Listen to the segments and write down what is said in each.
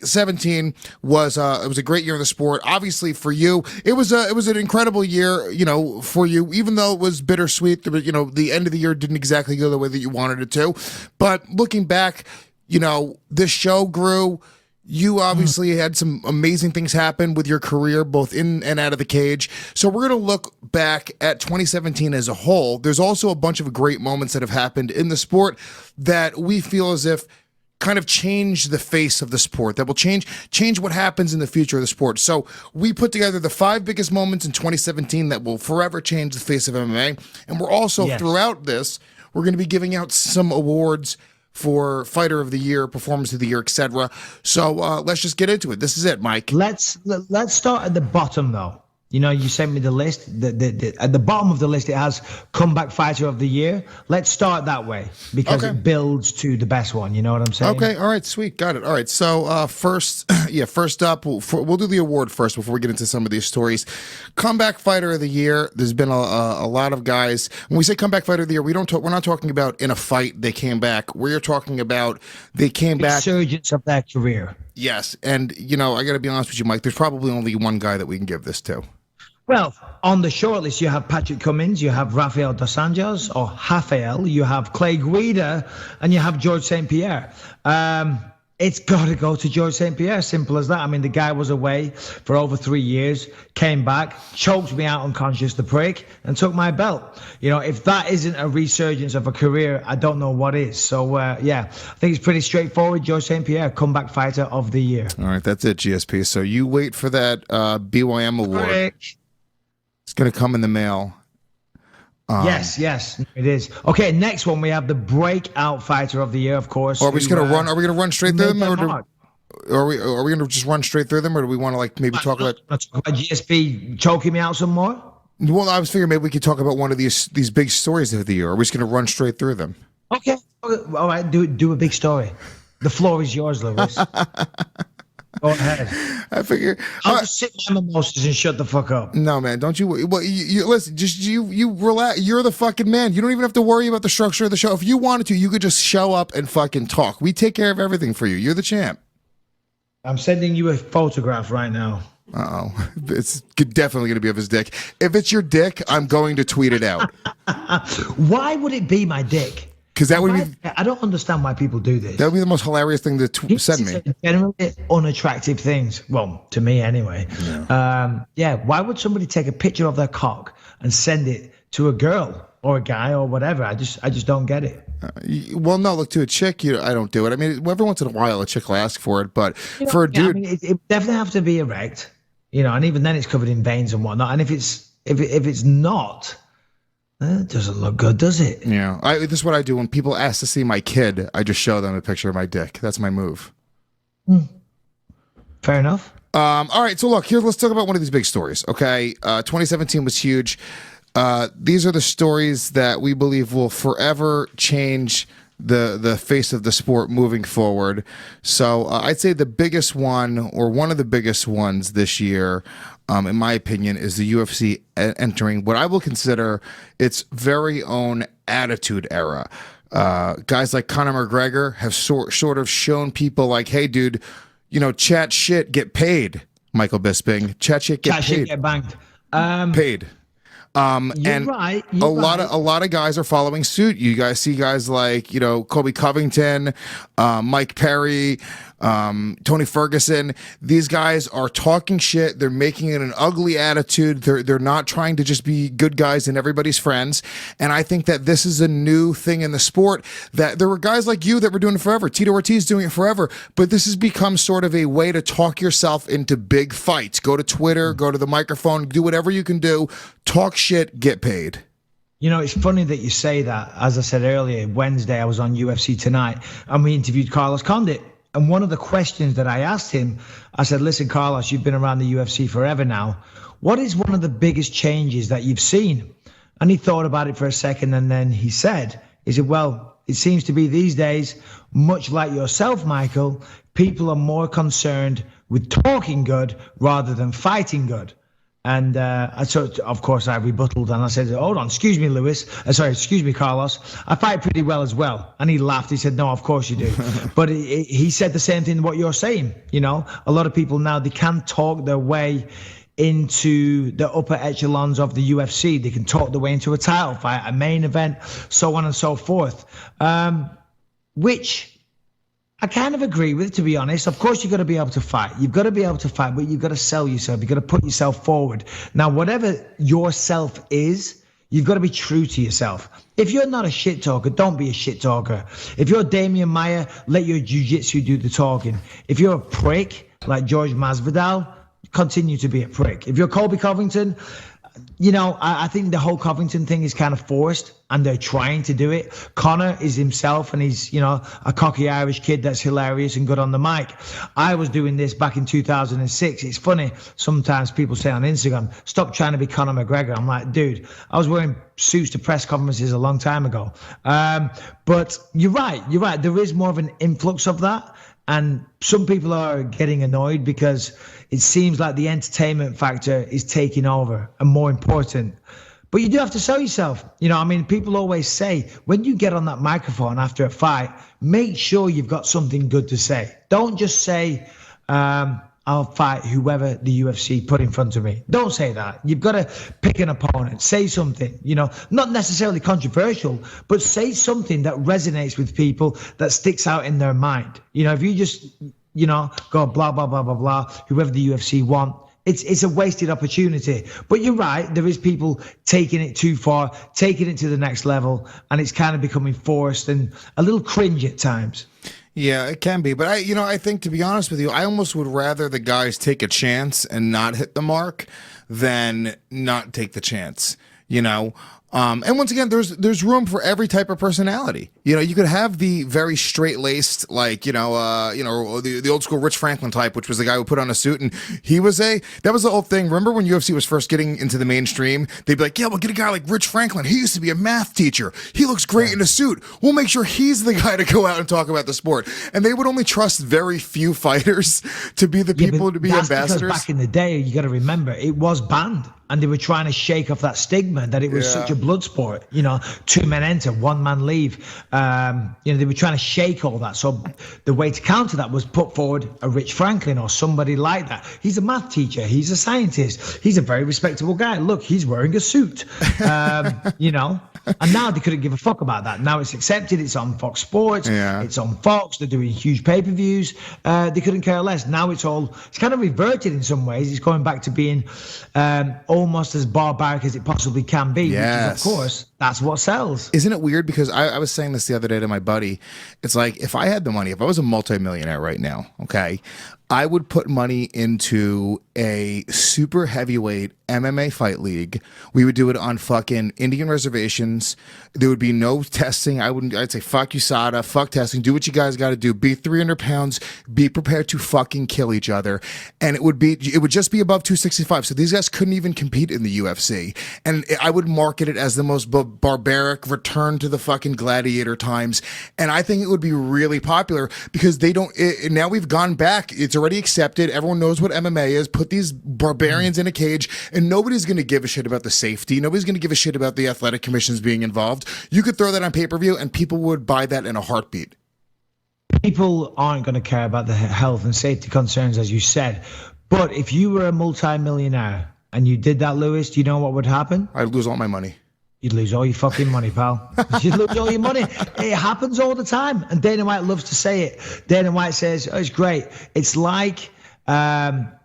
2017 was it was a great year in the sport. Obviously for you, it was an incredible year, for you, even though it was bittersweet. The end of the year didn't exactly go the way that you wanted it to. But looking back, this show grew. You obviously had some amazing things happen with your career, both in and out of the cage. So we're going to look back at 2017 as a whole. There's also a bunch of great moments that have happened in the sport that we feel as if kind of change the face of the sport, that will change what happens in the future of the sport. So we put together the 5 biggest moments in 2017 that will forever change the face of MMA. And we're also, throughout this, we're going to be giving out some awards for Fighter of the Year, Performance of the Year, etc. So let's just get into it. This is it, Mike. Let's start at the bottom, though. You sent me the list. At the bottom of the list, it has Comeback Fighter of the Year. Let's start that way because it builds to the best one. You know what I'm saying? Okay. All right. Sweet. Got it. All right. So first up, we'll do the award first before we get into some of these stories. Comeback Fighter of the Year. There's been a lot of guys. When we say Comeback Fighter of the Year, we're not talking about in a fight they came back. We're talking about they came back. Resurgence of their career. Yes. And, I got to be honest with you, Mike, there's probably only one guy that we can give this to. Well, on the shortlist, you have Patrick Cummins, you have Rafael dos Anjos, or Rafael, you have Clay Guida, and you have George St. Pierre. It's got to go to George St. Pierre, simple as that. I mean, the guy was away for over 3 years, came back, choked me out unconscious, the prick, and took my belt. If that isn't a resurgence of a career, I don't know what is. So, I think it's pretty straightforward. George St. Pierre, Comeback Fighter of the Year. All right, that's it, GSP. So you wait for that BYM award. Correct. It's going to come in the mail. Yes, it is. Okay, next one we have the Breakout Fighter of the Year, of course. Are we just going to run? Are we going to run straight through them, are we going to just run straight through them, or do we want to maybe talk about GSP choking me out some more? Well, I was figuring maybe we could talk about one of these big stories of the year. Are we just going to run straight through them? Okay. All right. Do a big story. The floor is yours, Lewis. Go ahead. I figure I'll just sit my mimosas and shut the fuck up. No, man, don't you? Well, you listen. Just you relax. You're the fucking man. You don't even have to worry about the structure of the show. If you wanted to, you could just show up and fucking talk. We take care of everything for you. You're the champ. I'm sending you a photograph right now. It's definitely going to be of his dick. If it's your dick, I'm going to tweet it out. Why would it be my dick? Because that would be. I don't understand why people do this. That would be the most hilarious thing to send me. Generally unattractive things. Well, to me anyway. Yeah. Why would somebody take a picture of their cock and send it to a girl or a guy or whatever? I just don't get it. Well, no, look, to a chick, I don't do it. I mean, every once in a while, a chick will ask for it, but for a dude, it definitely have to be erect, and even then, it's covered in veins and whatnot. And if it's not. It doesn't look good, does it? Yeah. This is what I do when people ask to see my kid. I just show them a picture of my dick. That's my move. Fair enough. All right. So look, let's talk about one of these big stories. Okay. 2017 was huge. These are the stories that we believe will forever change the face of the sport moving forward. So I'd say the biggest one, or one of the biggest ones this year, in my opinion, is the UFC entering what I will consider its very own attitude era. Guys like Conor McGregor have sort of shown people like, hey, dude, chat shit, get paid. Michael Bisping, chat shit, get paid. Chat shit, get banged. Paid. You're right. A lot of guys are following suit. You guys see guys like, Kobe Covington, Mike Perry, Tony Ferguson. These guys are talking shit. They're making it an ugly attitude. They're not trying to just be good guys and everybody's friends. And I think that this is a new thing in the sport, that there were guys like you that were doing it forever. Tito Ortiz doing it forever. But this has become sort of a way to talk yourself into big fights. Go to Twitter, go to the microphone, do whatever you can do. Talk shit, get paid. It's funny that you say that. As I said earlier, Wednesday I was on UFC Tonight and we interviewed Carlos Condit. And one of the questions that I asked him, I said, listen, Carlos, you've been around the UFC forever now. What is one of the biggest changes that you've seen? And he thought about it for a second. And then he said, well, it seems to be these days, much like yourself, Michael, people are more concerned with talking good rather than fighting good. And so, of course, I rebutted and I said, hold on, excuse me, Lewis. Excuse me, Carlos. I fight pretty well as well. And he laughed. He said, no, of course you do. But he said the same thing what you're saying. You know, a lot of people now, they can talk their way into the upper echelons of the UFC. They can talk their way into a title fight, a main event, so on and so forth. Which I kind of agree with, to be honest. Of course, you've got to be able to fight. You've got to be able to fight, but you've got to sell yourself. You've got to put yourself forward. Now, whatever yourself is, you've got to be true to yourself. If you're not a shit talker, don't be a shit talker. If you're Damian Maia, let your jiu-jitsu do the talking. If you're a prick like George Masvidal, continue to be a prick. If you're Colby Covington, you know, I think the whole Covington thing is kind of forced, and they're trying to do it. Conor is himself, and he's, you know, a cocky Irish kid that's hilarious and good on the mic. I was doing this back in 2006. It's funny, sometimes people say on Instagram, stop trying to be Conor McGregor. I'm like, dude, I was wearing suits to press conferences a long time ago. But you're right. There is more of an influx of that. And some people are getting annoyed because it seems like the entertainment factor is taking over and more important. But you do have to sell yourself. You know, I mean, people always say, when you get on that microphone after a fight, make sure you've got something good to say. Don't just say, I'll fight whoever the UFC put in front of me. Don't say that. You've got to pick an opponent. Say something, you know, not necessarily controversial, but say something that resonates with people, that sticks out in their mind. You know, if you just, you know, go blah, blah, blah, blah, blah, whoever the UFC want, it's a wasted opportunity. But you're right, there is people taking it too far, taking it to the next level, and it's kind of becoming forced and a little cringe at times. Yeah, it can be. But I think, to be honest with you, I almost would rather the guys take a chance and not hit the mark than not take the chance, you know? And once again, there's room for every type of personality. You know, you could have the very straight-laced, like, the old school Rich Franklin type, which was the guy who put on a suit, and that was the whole thing. Remember when UFC was first getting into the mainstream? They'd be like, yeah, we'll get a guy like Rich Franklin. He used to be a math teacher. He looks great in a suit. We'll make sure he's the guy to go out and talk about the sport. And they would only trust very few fighters to be the people to be ambassadors. Because back in the day, you got to remember, it was banned. And they were trying to shake off that stigma that it was such a blood sport. You know, 2 men enter, 1 man leave. They were trying to shake all that. So the way to counter that was put forward a Rich Franklin or somebody like that. He's a math teacher. He's a scientist. He's a very respectable guy. Look, he's wearing a suit. And now they couldn't give a fuck about that. Now it's accepted. It's on Fox Sports. Yeah. It's on Fox. They're doing huge pay-per-views. They couldn't care less. Now it's kind of reverted in some ways. It's going back to being almost as barbaric as it possibly can be. Yes. Which is, of course, that's what sells. Isn't it weird? Because I was saying this the other day to my buddy. It's like, if I had the money, if I was a multimillionaire right now, okay, I would put money into a super heavyweight MMA fight league. We would do it on fucking Indian reservations. There would be no testing. I'd say, fuck USADA, fuck testing. Do what you guys got to do. Be 300 pounds. Be prepared to fucking kill each other. And it would just be above 265. So these guys couldn't even compete in the UFC. And I would market it as the most barbaric return to the fucking gladiator times. And I think it would be really popular because now we've gone back. It's already accepted. Everyone knows what MMA is. Put these barbarians in a cage, and nobody's going to give a shit about the safety. Nobody's going to give a shit about the athletic commissions being involved. You could throw that on pay-per-view, and people would buy that in a heartbeat. People aren't going to care about the health and safety concerns, as you said. But if you were a multi-millionaire and you did that, Lewis, do you know what would happen? I'd lose all my money. You'd lose all your fucking money, pal. You'd lose all your money. It happens all the time. And Dana White loves to say it. Dana White says, it's great. It's like,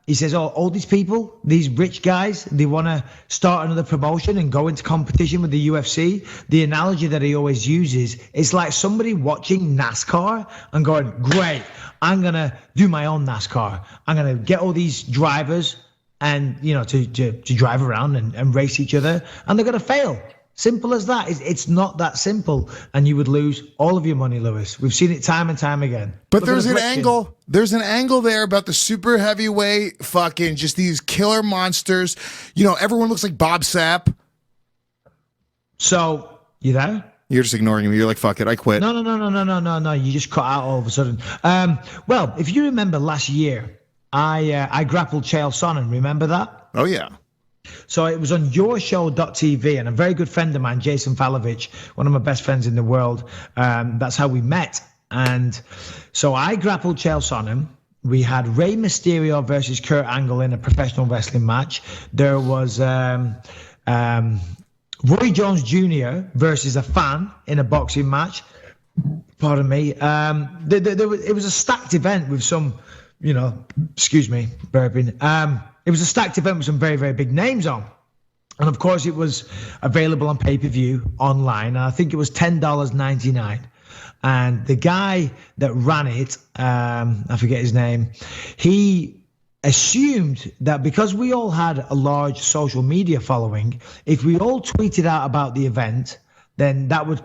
he says, all these people, these rich guys, they want to start another promotion and go into competition with the UFC. The analogy that he always uses is like somebody watching NASCAR and going, great, I'm going to do my own NASCAR. I'm going to get all these drivers and, to drive around and race each other, and they're going to fail. Simple as that. It's not that simple, and you would lose all of your money, Lewis. We've seen it time and time again. But there's an angle. There's an angle there about the super heavyweight fucking just these killer monsters. Everyone looks like Bob Sapp. So, you there? You're just ignoring me. You're like, fuck it, I quit. No. You just cut out all of a sudden. Well, if you remember last year, I grappled Chael Sonnen. Remember that? Oh, yeah. So it was on yourshow.tv, and a very good friend of mine, Jason Falovich, one of my best friends in the world, that's how we met. And so I grappled Chael Sonnen. We had Rey Mysterio versus Kurt Angle in a professional wrestling match. There was Roy Jones Jr. versus a fan in a boxing match. Pardon me. It was a stacked event with some, excuse me, burping. It was a stacked event with some very, very big names on. And of course, it was available on pay-per-view online. And I think it was $10.99. And the guy that ran it, I forget his name, he assumed that because we all had a large social media following, if we all tweeted out about the event, then that would,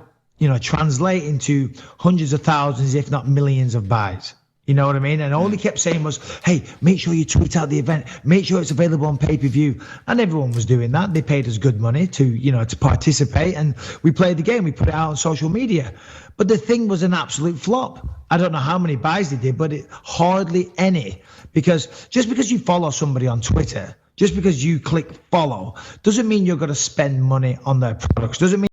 translate into hundreds of thousands, if not millions of buys. You know what I mean? And all he kept saying was, hey, make sure you tweet out the event. Make sure it's available on pay-per-view. And everyone was doing that. They paid us good money to participate. And we played the game. We put it out on social media. But the thing was an absolute flop. I don't know how many buys they did, but hardly any. Because just because you follow somebody on Twitter, just because you click follow, doesn't mean you're going to spend money on their products. Doesn't mean